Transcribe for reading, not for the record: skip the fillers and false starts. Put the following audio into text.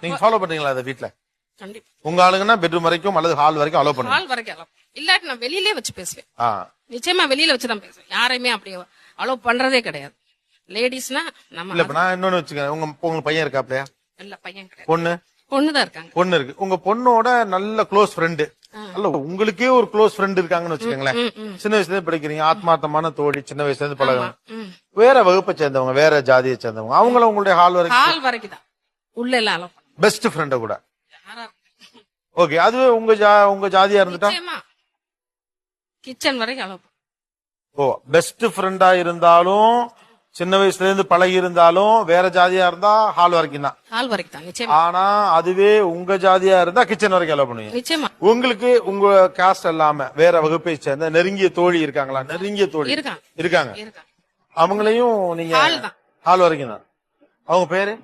நீங்க ஃபாலோ பண்றீங்களா அதை வீட்ல? கண்டிப்பா உங்க ஆளுங்கன்னா பெட்ரூம் வரைக்கும் அல்லது ஹால் வரைக்கும் அலோ பண்ணுங்க. ஹால் வரைக்கும் அலோ. இல்லாட்டி நான் வெளியிலே வச்சு பேசுவேன். ஆ, நிச்சயமா வெளியில வச்சுதான் பேசுவேன். யாரையுமே அப்படியே அலோ பண்றதே கிடையாது. லேடிஸ்னா நம்ம இல்ல இப்ப நான் இன்னொன்னு வச்சுக்கேன். உங்களுக்கு பையன் இருக்காப்லையா? இல்ல பையன் கிடையாது, பொண்ணு? பொண்ணுதான் இருக்காங்க. பொண்ணு இருக்கு. உங்க பொண்ணோட நல்ல க்ளோஸ் ஃப்ரெண்டு, அல்ல உங்களுக்கே ஒரு க்ளோஸ் ஃப்ரெண்ட் இருக்காங்கன்னு வச்சுக்கோங்களேன். சின்ன வயசுல இருந்து படிக்கிறீங்க, ஆத்மார்த்தமான தோழி, சின்ன வயசுல இருந்து பழகுங்க. ம். வேற வகுப்பை சேர்ந்தவங்க, வேற ஜாதியை சேர்ந்தவங்க, அவங்கள உங்களுடைய ஹால் வரைக்கும் ஹால் வரைக்கும் தான், உள்ள எல்லாம் அலோ பண்ண பெஸ்ட் ஃப்ரெண்ட கூட. யாரா ஓகே, அதுவே உங்க ஜாதியா இருந்துட்டா? நிச்சயமா கிச்சன் வரைக்கும் அலோ பண்ண. ஓ, பெஸ்ட் ஃப்ரெண்டா இருந்தாலும் சின்ன வயசுல இருந்து பழகி இருந்தாலும் வேற ஜாதியா இருந்தா ஹால் வரைக்கும் தான். ஹால் வரைக்கும் தான் நிச்சயமா. ஆனா அதுவே உங்க ஜாதியா இருந்தா கிச்சன் வரைக்கும் அலோ பண்ணுவீங்க. நிச்சயமா உங்களுக்கு உங்க காஸ்ட் இல்லாம வேற வகுப்பை சேர்ந்த நெருங்கிய தோழி இருக்காங்களா? நெருங்கிய தோழி இருக்காங்க இருக்காங்க. இருக்காங்க. அவங்களையும் நீங்க ஹால் தான். ஹால் வரைக்கும் தான். அவங்க பேரு?